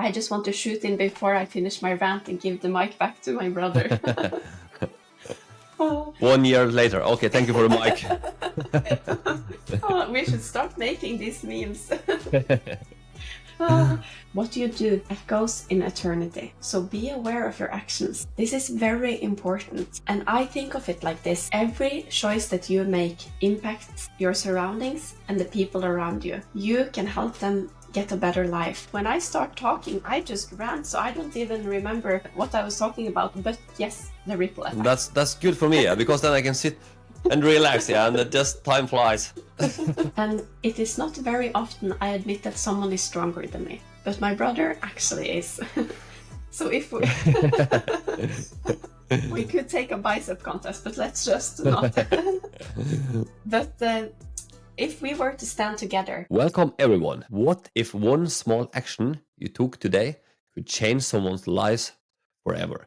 I just want to shoot in before I finish my rant and give the mic back to my brother. 1 year later. Okay, thank you for the mic. We should start making these memes. What you do echoes in eternity, so be aware of your actions. This is very important, and I think of it like this. Every choice that you make impacts your surroundings and the people around you. You can help them get a better life. When I start talking, I just rant, so I don't even remember what I was talking about, but yes, the ripple effect. That's good for me, because then I can sit and relax, and just time flies. And it is not very often I admit that someone is stronger than me, but my brother actually is. So if we could take a bicep contest, but let's just not. But if we were to stand together. Welcome everyone. What if one small action you took today could change someone's lives forever,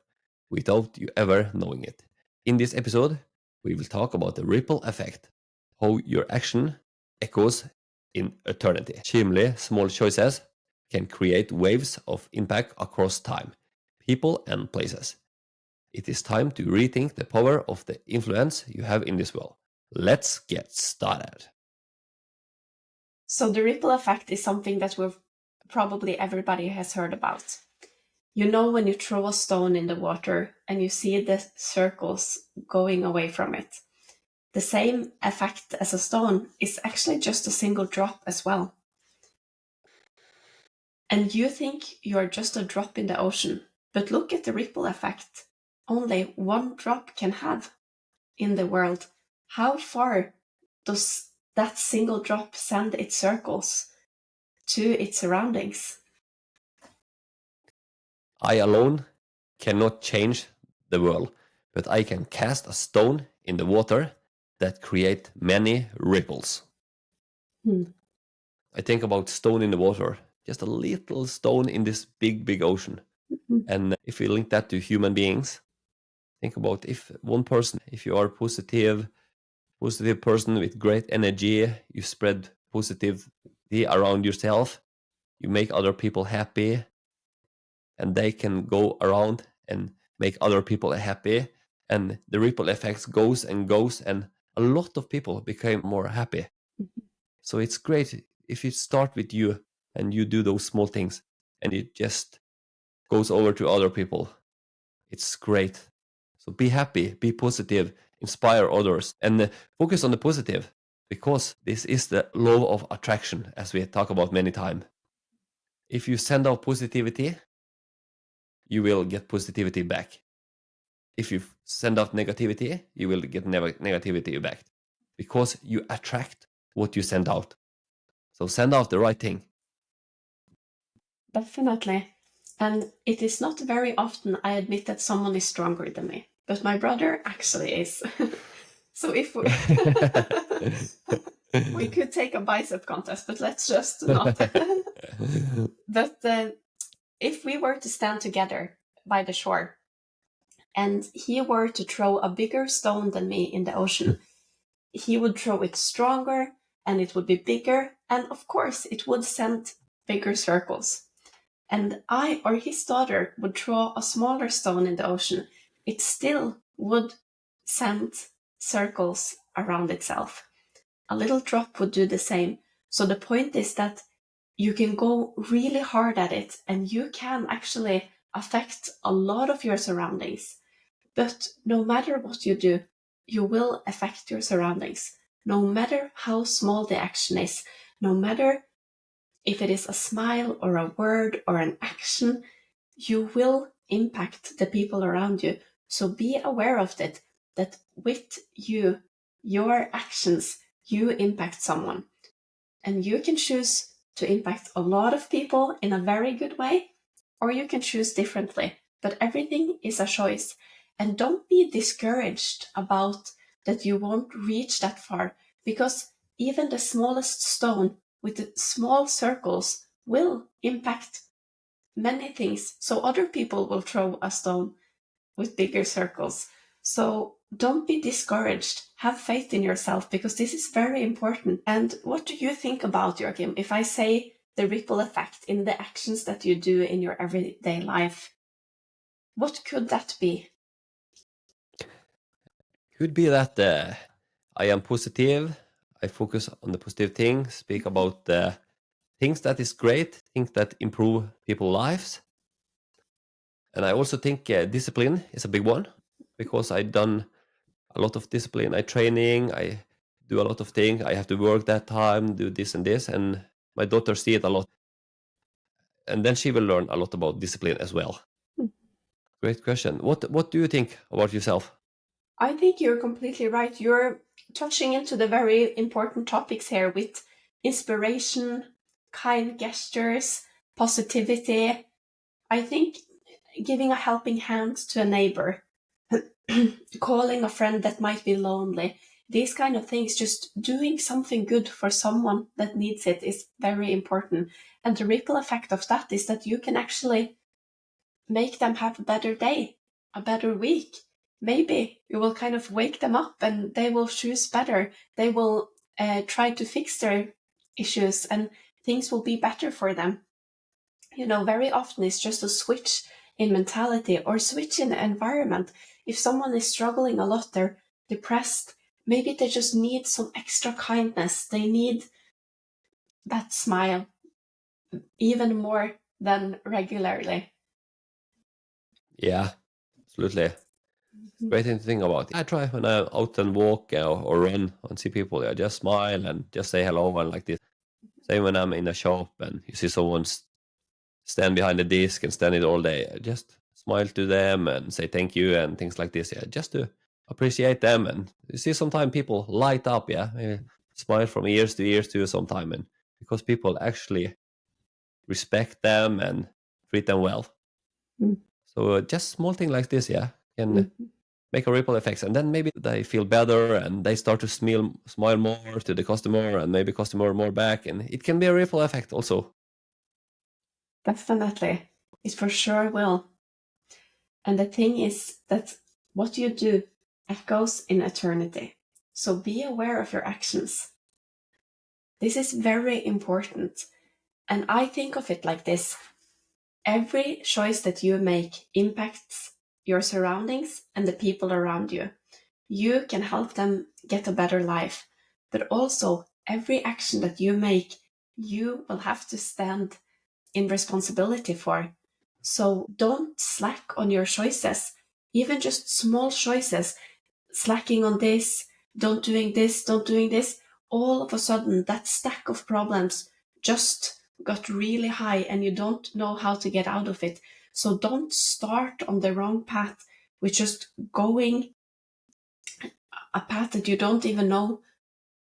without you ever knowing it? In this episode, we will talk about the ripple effect, how your action echoes in eternity. Seemingly small choices can create waves of impact across time, people, and places. It is time to rethink the power of the influence you have in this world. Let's get started. So the ripple effect is something that probably everybody has heard about. You know when you throw a stone in the water and you see the circles going away from it. The same effect as a stone is actually just a single drop as well. And you think you are just a drop in the ocean, but look at the ripple effect only one drop can have in the world. How far does that single drop send its circles to its surroundings? I alone cannot change the world, but I can cast a stone in the water that create many ripples. I think about stone in the water, just a little stone in this big ocean. And if we link that to human beings, think about if one person, if you are a positive person with great energy, you spread positivity around yourself, you make other people happy, and they can go around and make other people happy, and the ripple effects goes, and a lot of people become more happy. So it's great if you start with you and you do those small things and it just goes over to other people. It's great. So be happy, be positive, inspire others, and focus on the positive, because this is the law of attraction, as we talk about many times. If you send out positivity, you will get positivity back. If you send out negativity, you will get negativity back, because you attract what you send out. So send out the right thing. Definitely. And it is not very often I admit that someone is stronger than me, but my brother actually is. So if we could take a bicep contest, but let's just not. But if we were to stand together by the shore and he were to throw a bigger stone than me in the ocean, he would throw it stronger and it would be bigger, and of course it would send bigger circles. And I or his daughter would throw a smaller stone in the ocean, it still would send circles around itself. A little drop would do the same. So the point is that you can go really hard at it and you can actually affect a lot of your surroundings. But no matter what you do, you will affect your surroundings. No matter how small the action is, no matter if it is a smile or a word or an action, you will impact the people around you. So be aware of it, that with you, your actions, you impact someone. And you can choose to impact a lot of people in a very good way, or you can choose differently. But everything is a choice. And don't be discouraged about that you won't reach that far, because even the smallest stone with the small circles will impact many things. So other people will throw a stone with bigger circles. So don't be discouraged. Have faith in yourself, because this is very important. And what do you think about, Joakim, if I say the ripple effect in the actions that you do in your everyday life. What could that be? Could be that I am positive. I focus on the positive things, speak about the things that is great, things that improve people's lives. And I also think discipline is a big one, because I've done a lot of discipline. I training, I do a lot of things. I have to work that time, do this and this. And my daughter see it a lot. And then she will learn a lot about discipline as well. Great question. What do you think about yourself? I think you're completely right. You're touching into the very important topics here with inspiration, kind gestures, positivity. I think giving a helping hand to a neighbor, calling a friend that might be lonely, these kind of things, just doing something good for someone that needs it is very important. And the ripple effect of that is that you can actually make them have a better day, a better week. Maybe you will kind of wake them up and they will choose better. They will try to fix their issues and things will be better for them. You know, very often it's just a switch in mentality or switch in the environment. If someone is struggling a lot, they're depressed, maybe they just need some extra kindness. They need that smile even more than regularly. Yeah, absolutely. Great thing to think about. I try when I'm out and walk or run and see people, I just smile and just say hello and like this. Same when I'm in a shop and you see someone stand behind the desk and stand it all day. I just smile to them and say thank you and things like this. Yeah, just to appreciate them. And you see sometimes people light up. Yeah, maybe smile from ears to ears to sometime, and because people actually respect them and treat them well. Mm. So just small thing like this, yeah, can Mm. make a ripple effects, and then maybe they feel better and they start to smile more to the customer, and maybe customer more back, and it can be a ripple effect also. Definitely. It for sure will. And the thing is that what you do echoes in eternity. So be aware of your actions. This is very important. And I think of it like this. Every choice that you make impacts your surroundings and the people around you. You can help them get a better life. But also, every action that you make, you will have to stand in responsibility for. So don't slack on your choices, even just small choices, slacking on this, don't doing this, don't doing this. All of a sudden, that stack of problems just got really high and you don't know how to get out of it. So don't start on the wrong path with just going a path that you don't even know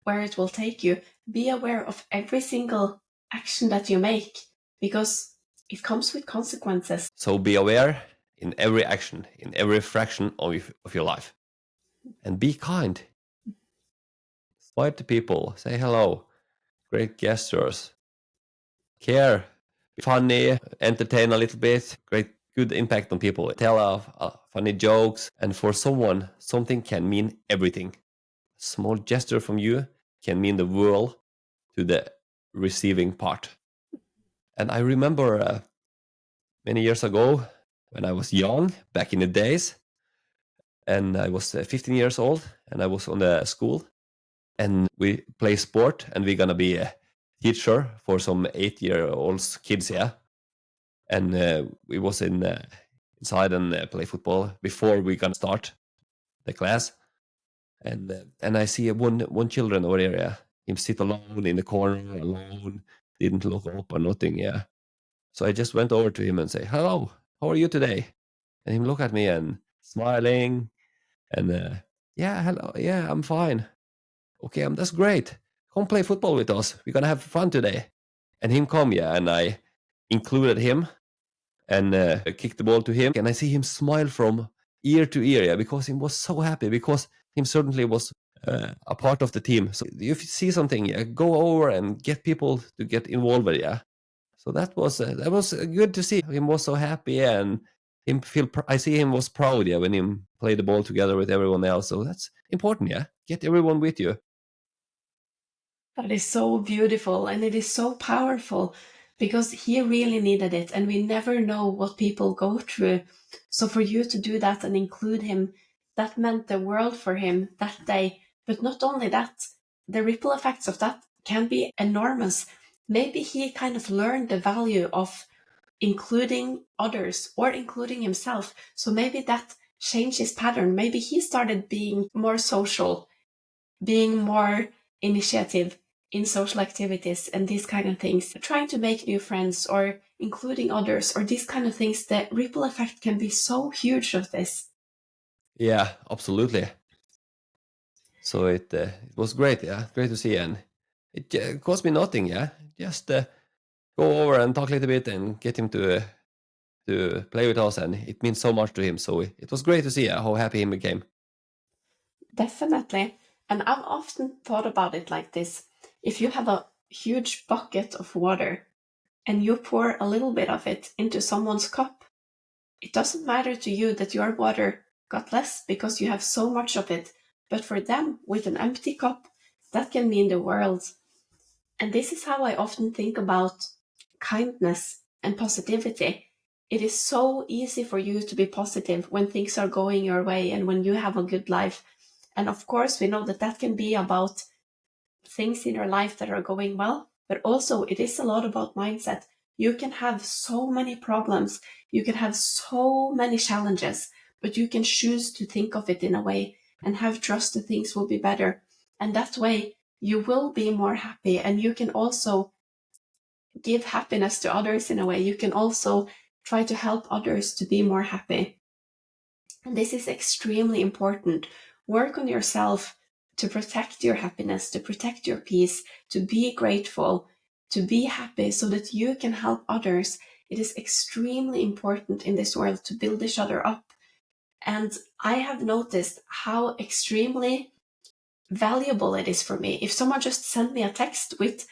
where it will take you. Be aware of every single action that you make because it comes with consequences. So be aware in every action, in every fraction of your life, and be kind. Smile to people, say hello, great gestures, care, be funny, entertain a little bit, great good impact on people. Tell funny jokes, and for someone, something can mean everything. A small gesture from you can mean the world to the receiving part. And I remember many years ago when I was young, back in the days, and I was 15 years old, and I was on the school, and we play sport, and we're gonna be a teacher for some 8-year-old kids, yeah. And we was inside and play football before we gonna start the class, and I see one children over there, yeah. Him sit alone in the corner, alone, didn't look up or nothing, yeah. So I just went over to him and say, "Hello, how are you today?" And him look at me and smiling, and yeah, hello, yeah, I'm fine. Okay, that's great. Come play football with us. We're gonna have fun today. And him come, yeah, and I included him and kicked the ball to him, and I see him smile from ear to ear, yeah, because he was so happy, because him certainly was a part of the team. So if you see something, yeah, go over and get people to get involved, yeah. So that was good to see. Him was so happy, and him feel. I see him was proud, yeah, when him play the ball together with everyone else. So that's important, yeah. Get everyone with you. That is so beautiful and it is so powerful because he really needed it, and we never know what people go through. So for you to do that and include him, that meant the world for him that day. But not only that, the ripple effects of that can be enormous. Maybe he kind of learned the value of including others or including himself. So maybe that changed his pattern. Maybe he started being more social, being more initiative in social activities and these kind of things, trying to make new friends or including others or these kind of things. The ripple effect can be so huge of this. Yeah, absolutely. So it was great, yeah, great to see, and it cost me nothing, yeah. Just go over and talk a little bit and get him to play with us, and it means so much to him. So it was great to see how happy he became. Definitely. And I've often thought about it like this. If you have a huge bucket of water and you pour a little bit of it into someone's cup, it doesn't matter to you that your water got less because you have so much of it. But for them, with an empty cup, that can mean the world. And this is how I often think about kindness and positivity. It is so easy for you to be positive when things are going your way and when you have a good life. And of course, we know that that can be about things in your life that are going well, but also it is a lot about mindset. You can have so many problems, you can have so many challenges, but you can choose to think of it in a way and have trust that things will be better. And that way you will be more happy, and you can also give happiness to others in a way. You can also try to help others to be more happy. And this is extremely important. Work on yourself to protect your happiness, to protect your peace, to be grateful, to be happy so that you can help others. It is extremely important in this world to build each other up. And I have noticed how extremely valuable it is for me. If someone just sent me a text with,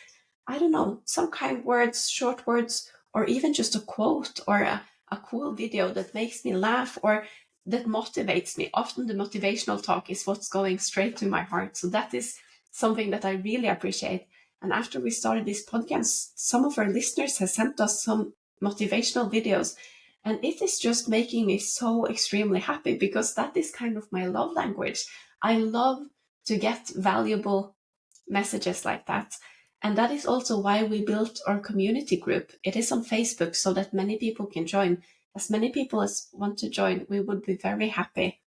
I don't know, some kind words, short words, or even just a quote or a cool video that makes me laugh or that motivates me. Often the motivational talk is what's going straight to my heart. So that is something that I really appreciate. And after we started this podcast, some of our listeners have sent us some motivational videos. And it is just making me so extremely happy because that is kind of my love language. I love to get valuable messages like that. And that is also why we built our community group. It is on Facebook so that many people can join. As many people as want to join, we would be very happy.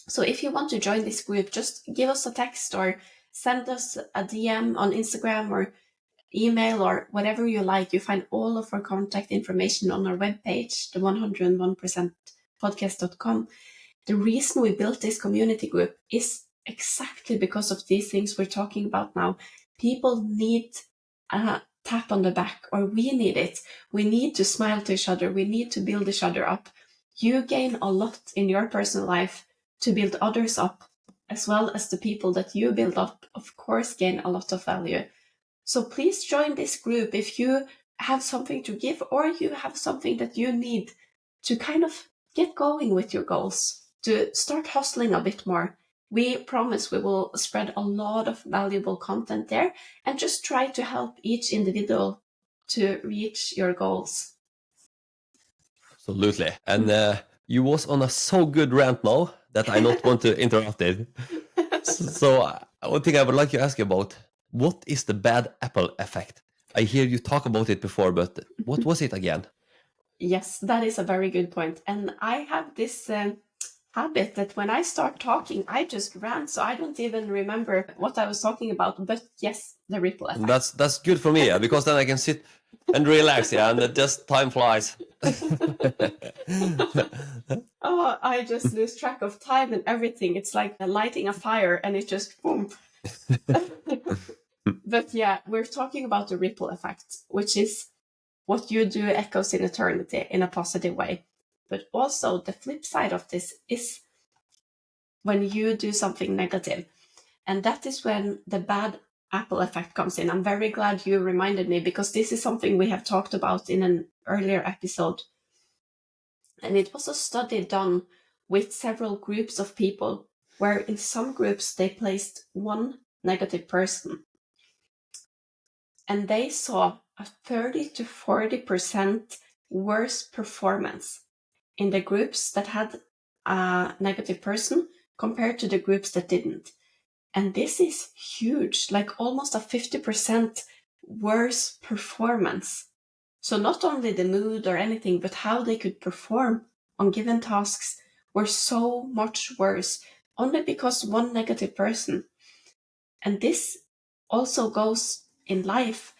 So if you want to join this group, just give us a text or send us a DM on Instagram or email or whatever you like. You find all of our contact information on our webpage, the 101percentpodcast.com. The reason we built this community group is exactly because of these things we're talking about now. People need a tap on the back, or we need it. We need to smile to each other. We need to build each other up. You gain a lot in your personal life to build others up, as well as the people that you build up, of course, gain a lot of value. So please join this group if you have something to give or you have something that you need to kind of get going with your goals, to start hustling a bit more. We promise we will spread a lot of valuable content there and just try to help each individual to reach your goals. Absolutely. And you was on a so good rant now that I not want to interrupt it. So one thing I would like to ask you about, what is the bad apple effect? I hear you talk about it before, but what was it again? Yes, that is a very good point. And I have this habit that when I start talking, I just rant, so I don't even remember what I was talking about. But yes, the ripple effect. And that's good for me, yeah, because then I can sit and relax, yeah, and just time flies. Oh, I just lose track of time and everything. It's like lighting a fire and it just boom. But yeah, we're talking about the ripple effect, which is what you do echoes in eternity in a positive way. But also the flip side of this is when you do something negative. And that is when the bad apple effect comes in. I'm very glad you reminded me because this is something we have talked about in an earlier episode. And it was a study done with several groups of people where in some groups they placed one negative person. And they saw a 30 to 40% worse performance in the groups that had a negative person compared to the groups that didn't. And this is huge, like almost a 50% worse performance. So not only the mood or anything, but how they could perform on given tasks were so much worse, only because one negative person. And this also goes in life.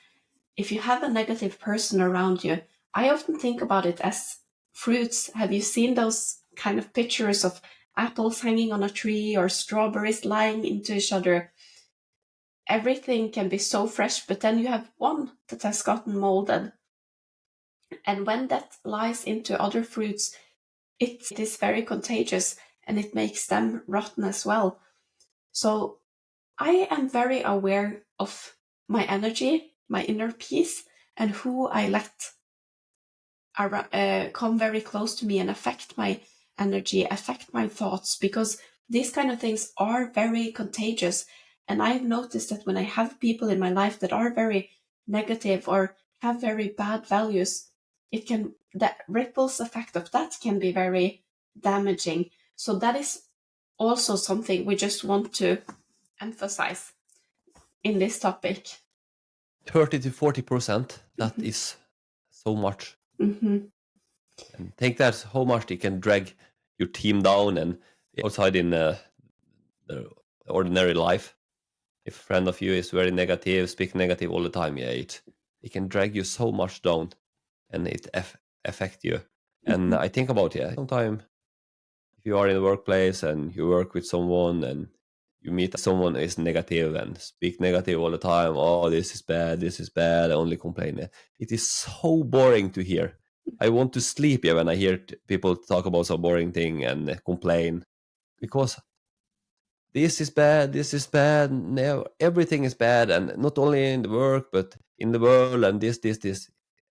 If you have a negative person around you, I often think about it as fruits. Have you seen those kind of pictures of apples hanging on a tree or strawberries lying into each other? Everything can be so fresh, but then you have one that has gotten molded. And when that lies into other fruits, it is very contagious and it makes them rotten as well. So I am very aware of my energy, my inner peace, and who I let come very close to me and affect my energy, affect my thoughts, because these kind of things are very contagious. And I've noticed that when I have people in my life that are very negative or have very bad values, that ripples effect of that can be very damaging. So that is also something we just want to emphasize in this topic. 30 to 40%, that is so much. Mm-hmm. And think that's how much they can drag your team down and outside in the ordinary life. If a friend of you is very negative, speak negative all the time, yeah, it can drag you so much down and it affect you. And I think about, sometimes if you are in the workplace and you work with someone and you meet someone who is negative and speak negative all the time, oh, this is bad, I only complain. It is so boring to hear. I want to sleep when I hear people talk about some boring thing and complain, because this is bad, no, everything is bad, and not only in the work, but in the world, and this.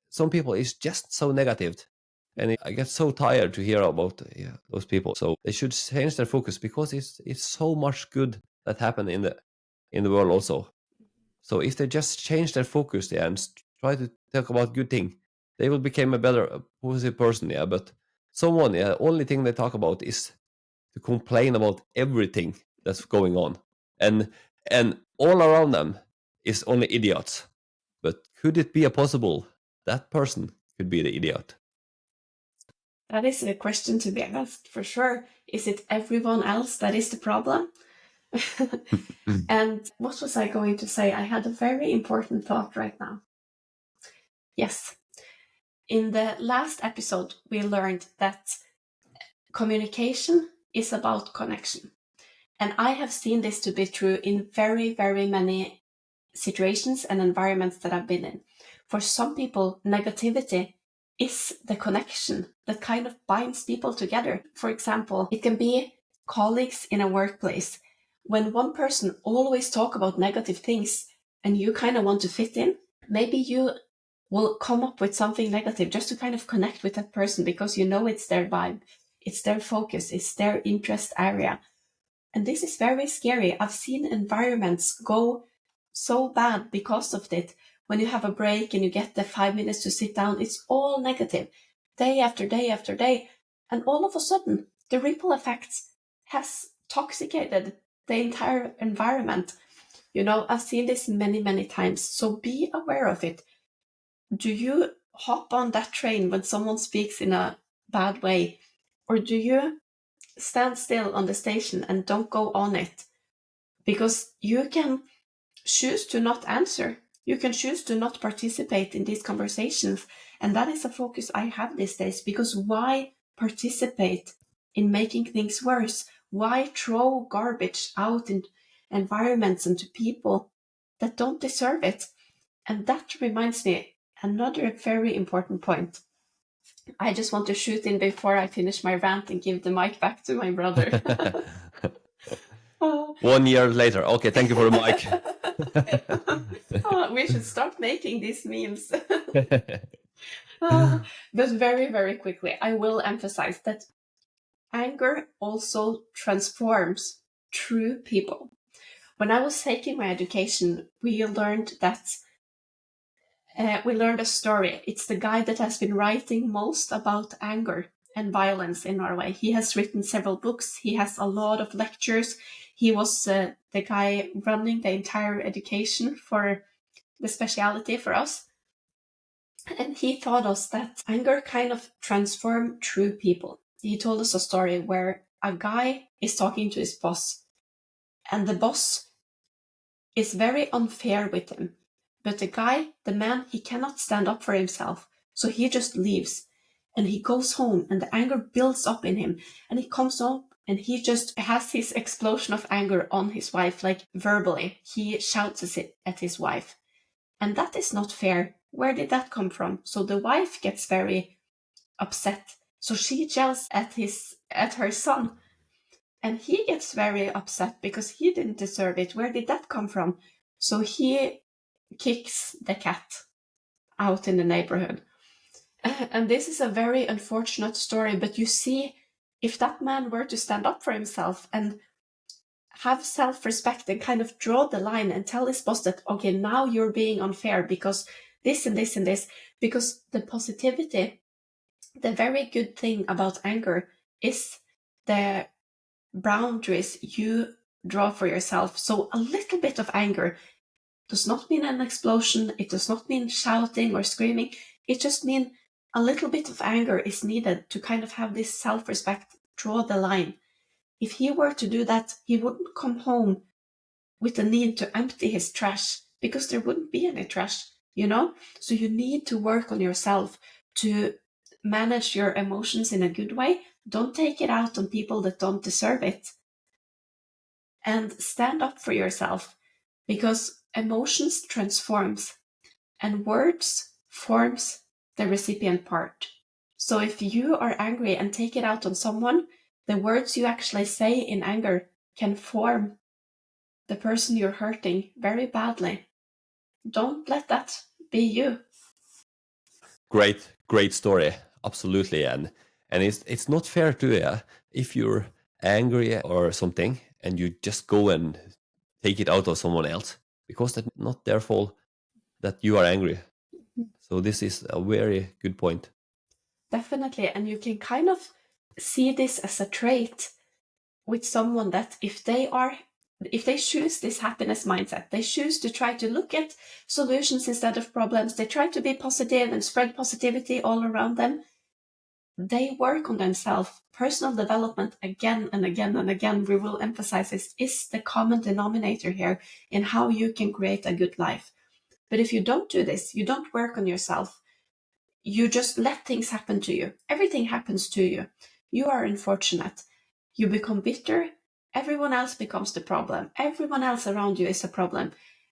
Some people is just so negative, and I get so tired to hear about those people. So they should change their focus, because it's so much good that happen in the world also. So if they just change their focus and try to talk about good thing, they will become a better positive person. Yeah, but someone, only thing they talk about is to complain about everything that's going on, and all around them is only idiots. But could it be possible that person could be the idiot? That is a question to be asked for sure. Is it everyone else that is the problem? And what was I going to say? I had a very important thought right now. Yes. In the last episode, we learned that communication is about connection. And I have seen this to be true in very, very many situations and environments that I've been in. For some people, negativity is the connection that kind of binds people together. For example, it can be colleagues in a workplace. When one person always talk about negative things and you kind of want to fit in, maybe you will come up with something negative just to kind of connect with that person, because you know it's their vibe, it's their focus, it's their interest area. And this is very scary. I've seen environments go so bad because of it. When you have a break and you get the 5 minutes to sit down, it's all negative, day after day after day. And all of a sudden, the ripple effects has toxicated the entire environment. You know, I've seen this many, many times. So be aware of it. Do you hop on that train when someone speaks in a bad way? Or do you stand still on the station and don't go on it? Because you can choose to not answer. You can choose to not participate in these conversations. And that is a focus I have these days, because why participate in making things worse? Why throw garbage out in environments and to people that don't deserve it? And that reminds me another very important point. I just want to shoot in before I finish my rant and give the mic back to my brother. 1 year later. Okay, thank you for the mic. We should start making these memes. But very, very quickly, I will emphasize that anger also transforms true people. When I was taking my education, we learned that we learned a story. It's the guy that has been writing most about anger and violence in Norway. He has written several books. He has a lot of lectures. He was the guy running the entire education for the speciality for us. And he taught us that anger kind of transforms true people. He told us a story where a guy is talking to his boss, and the boss is very unfair with him. But the guy, the man, he cannot stand up for himself. So he just leaves. And he goes home, and the anger builds up in him. And he comes up, and he just has his explosion of anger on his wife, like verbally. He shouts at his wife. And that is not fair. Where did that come from? So the wife gets very upset. So she yells at her son. And he gets very upset because he didn't deserve it. Where did that come from? So he kicks the cat out in the neighborhood. And this is a very unfortunate story, but you see, if that man were to stand up for himself and have self-respect and kind of draw the line and tell his boss that, okay, now you're being unfair because this and this and this, because the positivity, the very good thing about anger is the boundaries you draw for yourself. So a little bit of anger does not mean an explosion. It does not mean shouting or screaming. It just means a little bit of anger is needed to kind of have this self-respect, draw the line. If he were to do that, he wouldn't come home with the need to empty his trash because there wouldn't be any trash, you know? So you need to work on yourself to manage your emotions in a good way. Don't take it out on people that don't deserve it. And stand up for yourself, because emotions transforms and words forms the recipient part. So if you are angry and take it out on someone, the words you actually say in anger can form the person you're hurting very badly. Don't let that be you. Great story. Absolutely. And it's not fair to if you're angry or something and you just go and take it out on someone else, because that's not their fault that you are angry. So this is a very good point. Definitely. And you can kind of see this as a trait with someone that if they choose this happiness mindset, they choose to try to look at solutions instead of problems, they try to be positive and spread positivity all around them, they work on themselves. Personal development, again and again and again, we will emphasize this, is the common denominator here in how you can create a good life. But if you don't do this, you don't work on yourself, you just let things happen to you. Everything happens to you. You are unfortunate. You become bitter. Everyone else becomes the problem. Everyone else around you is a problem.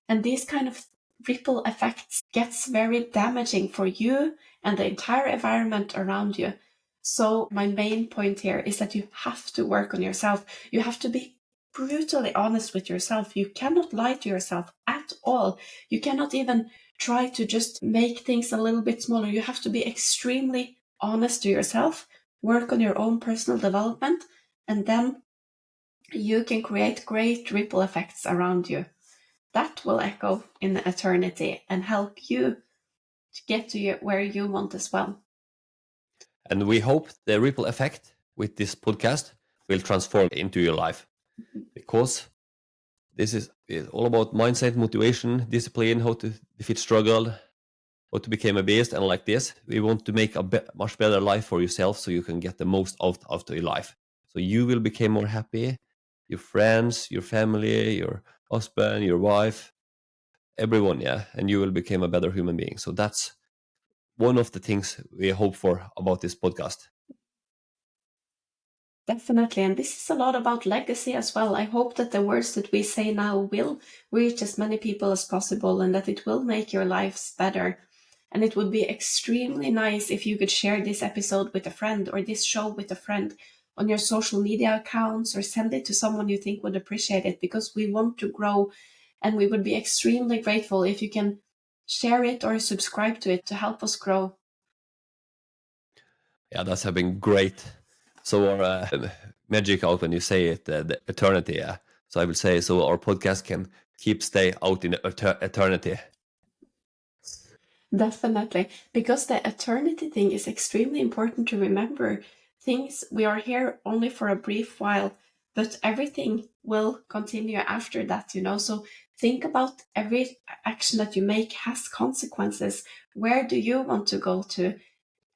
And these kind of ripple effects gets very damaging for you and the entire environment around you. So my main point here is that you have to work on yourself. You have to be brutally honest with yourself. You cannot lie to yourself at all. You cannot even try to just make things a little bit smaller. You have to be extremely honest to yourself, work on your own personal development, and then you can create great ripple effects around you. That will echo in eternity and help you to get to where you want as well. And we hope the ripple effect with this podcast will transform into your life, because this is all about mindset, motivation, discipline, how to defeat struggle, how to become a beast. And like this, we want to make a much better life for yourself so you can get the most out of your life. So you will become more happy, your friends, your family, your husband, your wife, everyone, and you will become a better human being. So that's one of the things we hope for about this podcast. Definitely. And this is a lot about legacy as well. I hope that the words that we say now will reach as many people as possible and that it will make your lives better. And it would be extremely nice if you could share this episode with a friend or this show with a friend on your social media accounts, or send it to someone you think would appreciate it, because we want to grow and we would be extremely grateful if you can share it or subscribe to it to help us grow. Yeah, that's have been great. So our magic out when you say it, the eternity. Yeah. So I will say, so our podcast can stay out in eternity. Definitely. Because the eternity thing is extremely important to remember. Things, we are here only for a brief while, but everything will continue after that, So think about every action that you make has consequences. Where do you want to go to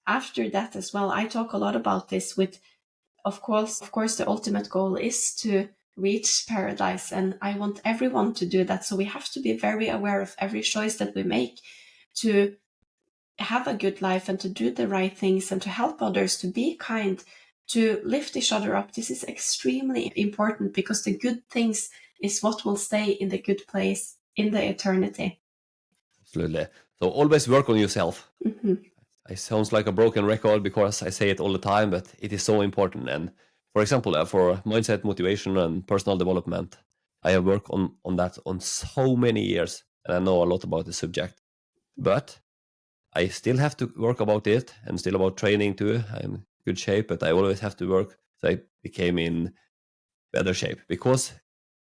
after that as well? I talk a lot about this with, of course, the ultimate goal is to reach paradise, and I want everyone to do that. So we have to be very aware of every choice that we make to have a good life and to do the right things and to help others, to be kind, to lift each other up. This is extremely important because the good things is what will stay in the good place in the eternity. Absolutely. So always work on yourself. Mm-hmm. It sounds like a broken record because I say it all the time, but it is so important. And for example, for mindset, motivation, and personal development, I have worked on that on so many years, and I know a lot about the subject. But I still have to work about it, and still about training too. I'm in good shape, but I always have to work so I became in better shape, because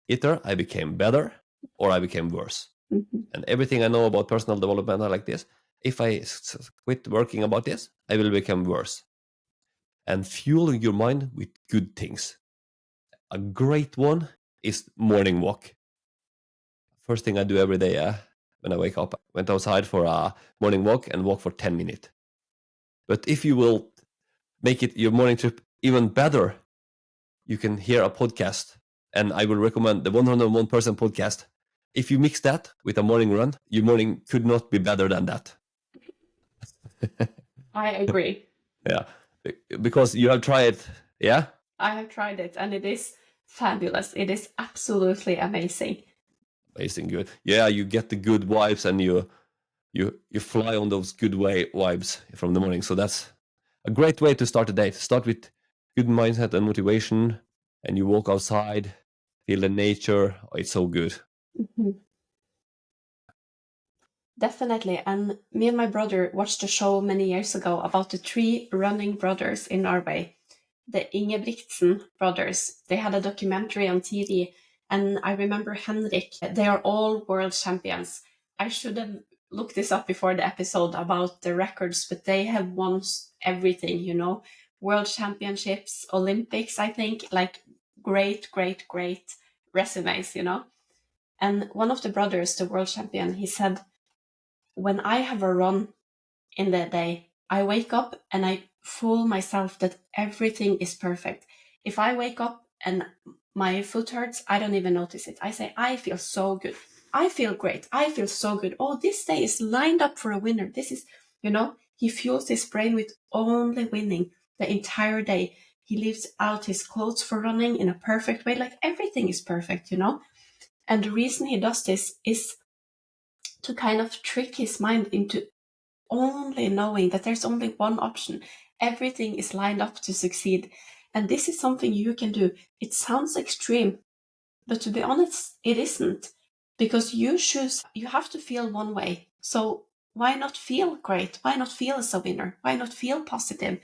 either I became better or I became worse. Mm-hmm. And everything I know about personal development are like this. If I quit working about this, I will become worse. And fueling your mind with good things. A great one is morning walk. First thing I do every day when I wake up, I went outside for a morning walk and walk for 10 minutes. But if you will make it your morning trip even better, you can hear a podcast. And I will recommend the 101% podcast. If you mix that with a morning run, your morning could not be better than that. I agree. Yeah, because you have tried, yeah? I have tried it and it is fabulous. It is absolutely amazing. Amazing, good. Yeah, you get the good vibes and you fly on those good vibes from the morning. So that's a great way to start the day. Start with good mindset and motivation, and you walk outside, feel the nature. Oh, it's so good. Mm-hmm. Definitely. And me and my brother watched a show many years ago about the three running brothers in Norway, the Ingebrigtsen brothers. They had a documentary on TV, and I remember Henrik. They are all world champions. I should have looked this up before the episode about the records, but they have won everything, world championships, Olympics, I think, like great, great, great resumes, And one of the brothers, the world champion, he said, when I have a run in the day, I wake up and I fool myself that everything is perfect. If I wake up and my foot hurts, I don't even notice it. I say, I feel so good. I feel great. I feel so good. Oh, this day is lined up for a winner. This is, he fuels his brain with only winning the entire day. He leaves out his clothes for running in a perfect way. Like everything is perfect, And the reason he does this is to kind of trick his mind into only knowing that there's only one option. Everything is lined up to succeed. And this is something you can do. It sounds extreme, but to be honest, it isn't. Because you have to feel one way. So why not feel great? Why not feel as a winner? Why not feel positive?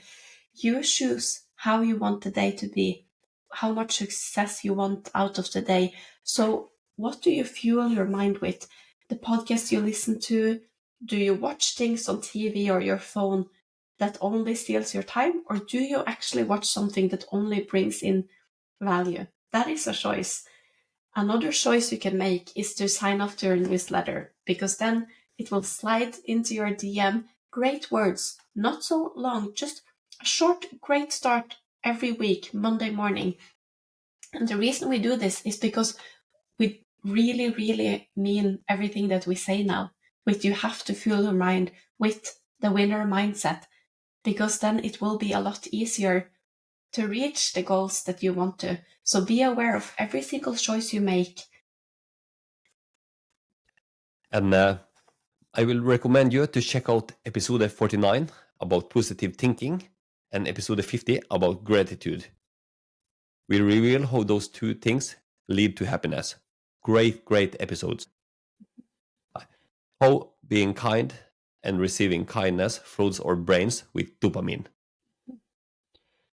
You choose how you want the day to be, how much success you want out of the day. So what do you fuel your mind with? The podcast you listen to? Do you watch things on TV or your phone that only steals your time? Or do you actually watch something that only brings in value? That is a choice. Another choice you can make is to sign up to your newsletter, because then it will slide into your DM. Great words, not so long, just a short, great start every week, Monday morning. And the reason we do this is because we really, really mean everything that we say now. With you have to fuel your mind with the winner mindset, because then it will be a lot easier to reach the goals that you want to. So be aware of every single choice you make. And I will recommend you to check out episode 49 about positive thinking and episode 50 about gratitude. We reveal how those two things lead to happiness. Great, great episodes. How being kind and receiving kindness floods our brains with dopamine.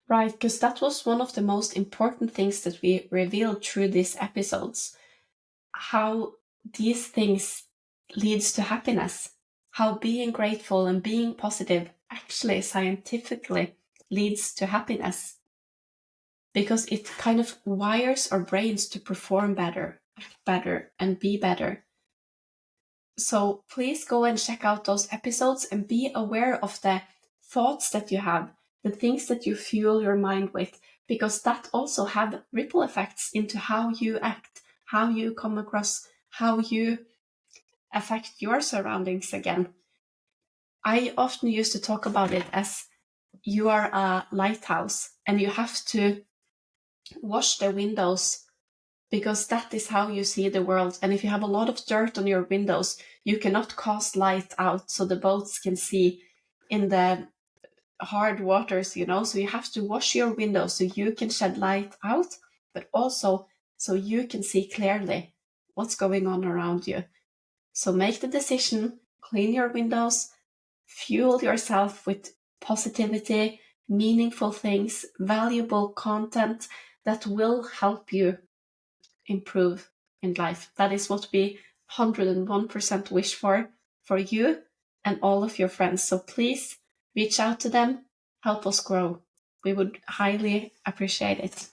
Right, because that was one of the most important things that we revealed through these episodes. How these things leads to happiness. how being grateful and being positive actually scientifically leads to happiness, because it kind of wires our brains to perform better, act better, and be better. So please go and check out those episodes and be aware of the thoughts that you have, the things that you fuel your mind with, because that also have ripple effects into how you act, how you come across, how you affect your surroundings again. I often used to talk about it as you are a lighthouse and you have to wash the windows, because that is how you see the world. And if you have a lot of dirt on your windows, you cannot cast light out so the boats can see in the hard waters, you know. So you have to wash your windows so you can shed light out, but also so you can see clearly what's going on around you. So make the decision, clean your windows, fuel yourself with positivity, meaningful things, valuable content that will help you improve in life. That is what we 101% wish for you and all of your friends. So please reach out to them, help us grow. We would highly appreciate it.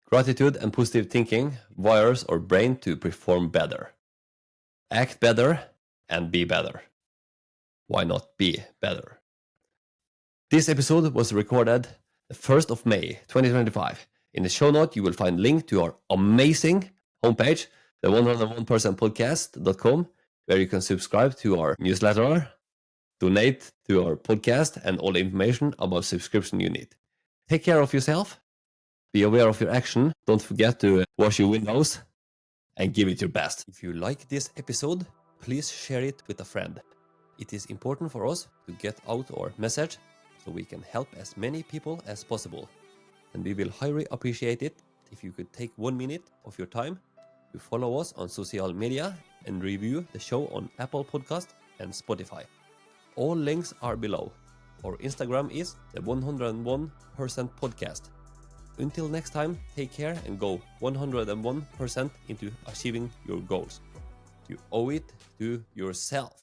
Gratitude and positive thinking wires our brain to perform better, act better, and be better. Why not be better? This episode was recorded the 1st of May 2025. In the show note, you will find a link to our amazing homepage, the 101percentpodcast.com, where you can subscribe to our newsletter, donate to our podcast, and all the information about subscription you need. Take care of yourself. Be aware of your action. Don't forget to wash your windows and give it your best. If you like this episode, please share it with a friend. It is important for us to get out our message so we can help as many people as possible. And we will highly appreciate it if you could take 1 minute of your time to follow us on social media and review the show on Apple Podcast and Spotify. All links are below. Our Instagram is the 101% podcast. Until next time, take care and go 101% into achieving your goals. You owe it to yourself.